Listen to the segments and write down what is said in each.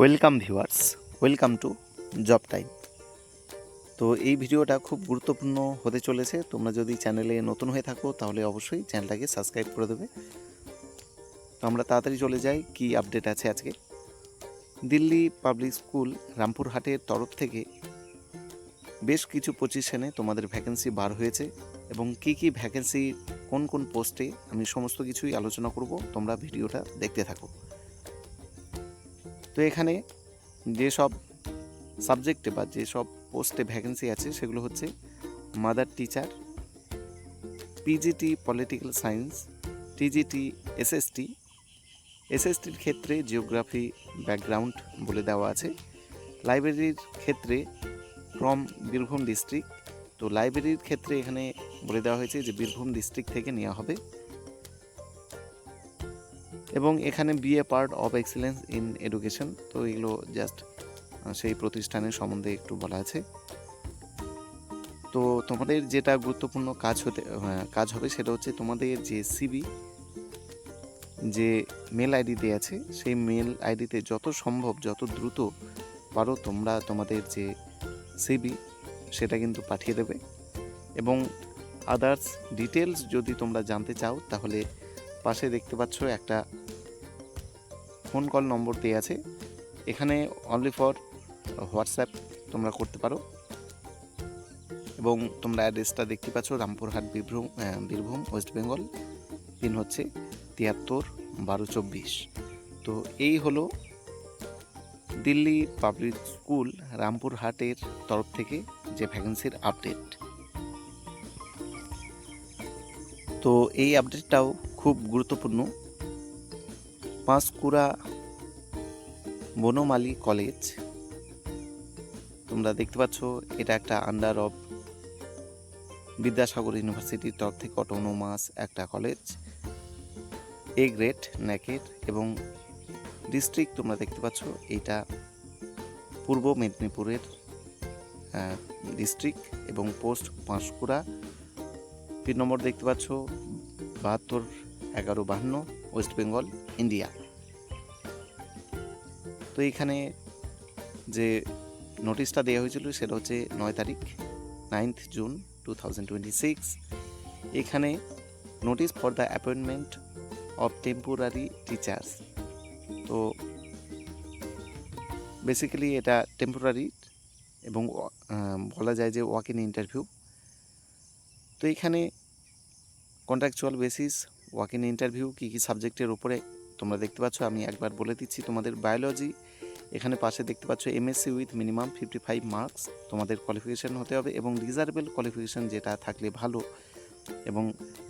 Welcome viewers, welcome to job time. তো এই ভিডিওটা খুব গুরুত্বপূর্ণ হতে চলেছে। তোমরা যদি চ্যানেলে নতুন হয়ে থাকো তাহলে অবশ্যই চ্যানেলটাকে সাবস্ক্রাইব করে দেবে। তো আমরা তাড়াতাড়ি চলে যাই কি আপডেট আছে আজকে। দিল্লি পাবলিক স্কুল রামপুরহাটের তরফ থেকে বেশ কিছু পজিশনে তোমাদের ভ্যাকেন্সি বার হয়েছে এবং কি ভ্যাকেন্সি কোন কোন পোস্টে আমি সমস্ত কিছুই আলোচনা করব। তোমরা ভিডিওটা দেখতে থাকো। তো এখানে যেসব সাবজেক্টে বা যেসব পোস্টে ভ্যাকেন্সি আছে সেগুলো হচ্ছে mother teacher, PGT political science, TGT এসএসটির ক্ষেত্রে জিওগ্রাফি ব্যাকগ্রাউন্ড বলে দেওয়া আছে। লাইব্রেরির ক্ষেত্রে ফ্রম বীরভূম ডিস্ট্রিক্ট। তো লাইব্রেরির ক্ষেত্রে এখানে বলে দেওয়া হয়েছে যে বীরভূম ডিস্ট্রিক্ট থেকে নেওয়া হবে এবং এখানে BA part of excellence in education. তো এগুলো জাস্ট সেই প্রতিষ্ঠানের সম্বন্ধে একটু বলা আছে। তো তোমাদের যেটা গুরুত্বপূর্ণ কাজ হবে সেটা হচ্ছে তোমাদের যে সিবি, যে মেল আইডিতে আছে সেই মেল আইডিতে যত সম্ভব যত দ্রুত পারো তোমরা তোমাদের যে সিবি সেটা কিন্তু পাঠিয়ে দেবে এবং আদার্স ডিটেলস যদি তোমরা জানতে চাও তাহলে পাশে দেখতে পাচ্ছ একটা ফোন কল নম্বর দেওয়া আছে। এখানে অনলি ফর হোয়াটসঅ্যাপ তোমরা করতে পারো এবং তোমরা অ্যাড্রেসটা দেখতে পাচ্ছ রামপুরহাট বীরভূম ওয়েস্ট বেঙ্গল। পিন হচ্ছে 73-1224। তো এই হলো দিল্লি পাবলিক স্কুল রামপুরহাটের তরফ থেকে যে ভ্যাকেন্সির আপডেট। তো এই আপডেটটাও খুব গুরুত্বপূর্ণ। পাঁশকুড়া বনমালী কলেজ তোমরা দেখতে পাচ্ছ, এটা একটা আন্ডার অফ বিদ্যাসাগর ইউনিভার্সিটির তরফ থেকে অটোনোমাস একটা কলেজ, এ গ্রেড ন্যাকের এবং ডিস্ট্রিক্ট তোমরা দেখতে পাচ্ছ এইটা পূর্ব মেদিনীপুরের ডিস্ট্রিক্ট এবং পোস্ট পাঁশকুড়া। পিন নম্বর দেখতে পাচ্ছ 72-1152 ওয়েস্ট বেঙ্গল ইন্ডিয়া। তো এইখানে যে নোটিশটা দেওয়া হয়েছিল সেটা হচ্ছে 9 জুন 2026। এখানে notice for the appointment of temporary teachers. তো বেসিক্যালি এটা টেম্পোরারি এবং বলা যায় যে ওয়াক ইন ইন্টারভিউ। তো এখানে contractual basis walk in interview কী সাবজেক্টের উপরে তোমরা দেখতে পাচ্ছ আমি একবার বলে দিচ্ছি। তোমাদের বায়োলজি, এখানে পাশে দেখতে পাচ্ছ এমএসসি উইথ মিনিমাম 55 মার্কস তোমাদের কোয়ালিফিকেশান হতে হবে এবং রিজার্ভেবল কোয়ালিফিকেশান যেটা থাকলে ভালো এবং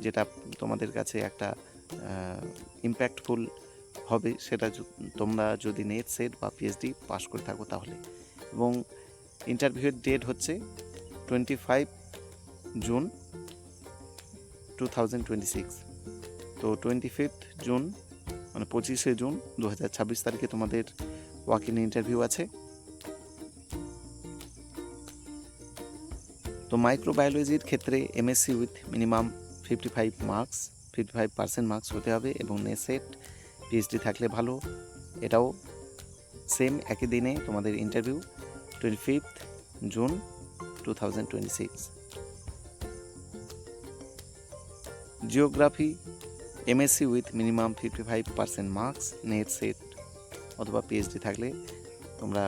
যেটা তোমাদের কাছে একটা ইম্প্যাক্টফুল হবে সেটা তোমরা যদি নেট সেট বা পিএইচডি পাস করে থাকো তাহলে। এবং ইন্টারভিউয়ের ডেট হচ্ছে 25 জুন 2026। তো 25 জুন মানে 25শে জুন 2026 তারিখে তোমাদের ওয়াক ইন ইন্টারভিউ আছে। তো মাইক্রোবায়োলজির ক্ষেত্রে এমএসসি উইথ মিনিমাম 55% মার্কস হতে হবে এবং নেসেট পিএইচডি থাকলে ভালো। এটাও সেম একই দিনে তোমাদের interview 25 June 2026। Geography MSc with minimum 55% marks, NET set অথবা পিএইচডি থাকলে তোমরা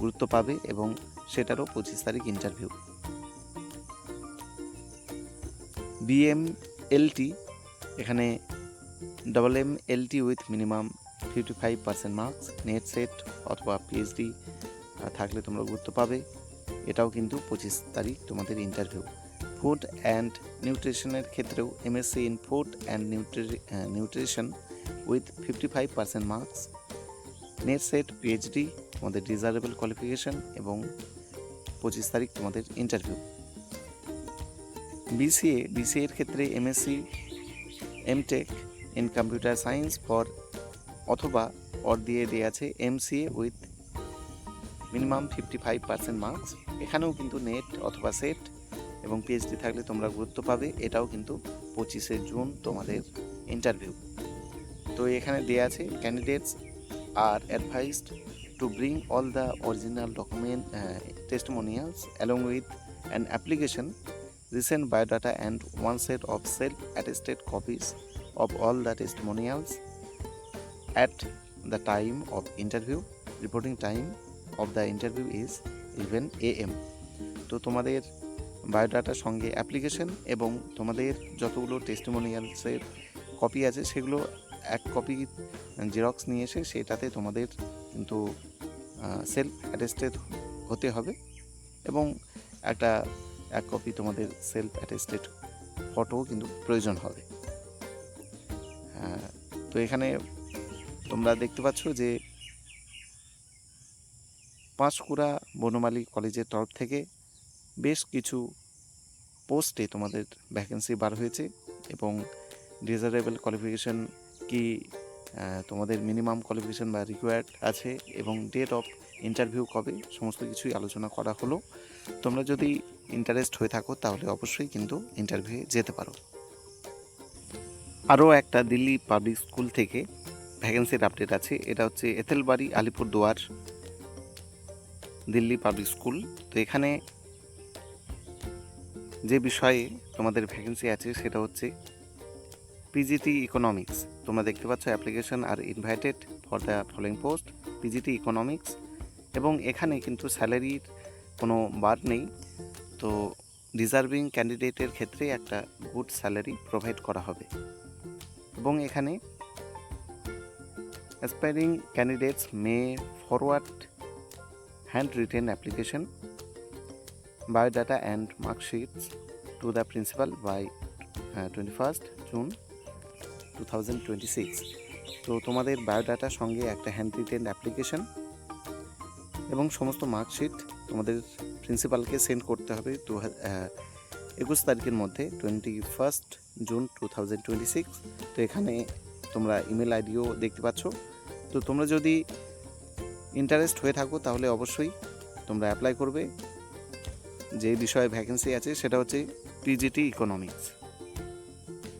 গুরুত্ব পাবে এবং সেটারও 25 তারিখ ইন্টারভিউ। বিএমএলটি, এখানে MMLT with minimum 55% marks, NET set অথবা পিএইচডি থাকলে তোমরা গুরুত্ব পাবে। এটাও কিন্তু 25 তারিখ তোমাদের ইন্টারভিউ। ফুড অ্যান্ড নিউট্রিশনের ক্ষেত্রেও MSc in food and nutrition with 55% marks, NET SET PhD তোমাদের ডিজারেবল কোয়ালিফিকেশান এবং 25 তারিখ তোমাদের ইন্টারভিউ। বিসিএর ক্ষেত্রে MSc MTech in computer science অথবা দিয়ে আছে এমসিএ উইথ মিনিমাম 55% মার্কস। এখানেও কিন্তু নেট অথবা সেট এবং পিএইচডি থাকলে তোমরা গুরুত্ব পাবে। এটাও কিন্তু 25শে জুন তোমাদের ইন্টারভিউ। তো এখানে দেওয়া আছে candidates are advised to bring all the original document testimonials along with an application, recent biodata and one set of self-attested copies of all the testimonials at the time of interview. Reporting time of the interview is 11 AM. তো তোমাদের বায়োডাটার সঙ্গে application এবং তোমাদের যতগুলো টেস্টিমোনিয়ালসের copy আছে সেগুলো এক copy xerox নিয়ে এসে সেটাতে তোমাদের কিন্তু সেলফ অ্যাটেস্টেড হতে হবে এবং এক কপি তোমাদের সেলফ অ্যাটেস্টেড ফটোও কিন্তু প্রয়োজন হবে। তো এখানে তোমরা দেখতে পাচ্ছ যে পাঁশকুড়া বনমালী কলেজের তরফ থেকে বেশ কিছু পোস্টে তোমাদের ভ্যাকেন্সি বার হয়েছে এবং ডিজারেবল কোয়ালিফিকেশন কি, তোমাদের মিনিমাম কোয়ালিফিকেশন বা রিকোয়ার্ড আছে এবং ডেট অফ ইন্টারভিউ কবে, সমস্ত কিছুই আলোচনা করা হলো। তোমরা যদি ইন্টারেস্ট হয়ে থাকো তাহলে অবশ্যই কিন্তু ইন্টারভিউ যেতে পারো। আরও একটা দিল্লি পাবলিক স্কুল থেকে ভ্যাকেন্সির আপডেট আছে। এটা হচ্ছে এথেলবাড়ি আলিপুরদুয়ার দিল্লি পাবলিক স্কুল। তো এখানে যে বিষয়ে তোমাদের ভ্যাকেন্সি আছে সেটা হচ্ছে পিজিটি ইকোনমিক্স। তোমরা দেখতে পাচ্ছ application are invited for the following post PGT economics, এবং এখানে কিন্তু স্যালারির কোনো বার নেই। তো ডিজার্ভিং ক্যান্ডিডেটের ক্ষেত্রে একটা গুড স্যালারি প্রোভাইড করা হবে এবং এখানে aspiring candidates may forward hand written application, biodata and mark sheets to the principal by 21st June 2026। তো তোমাদের বায়োডাটার সঙ্গে একটা হ্যান্ড রিটেন অ্যাপ্লিকেশন এবং সমস্ত মার্কশিট তোমাদের প্রিন্সিপালকে সেন্ড করতে হবে 21 তারিখের মধ্যে 21st জুন 2026। তো এখানে তোমরা ইমেল আইডিও দেখতে পাচ্ছ। তো তোমরা যদি ইন্টারেস্ট হয়ে থাকো তাহলে অবশ্যই তোমরা অ্যাপ্লাই করবে। যে বিষয়ে ভ্যাকেন্সি আছে সেটা হচ্ছে পিজিটি ইকোনমিক্স।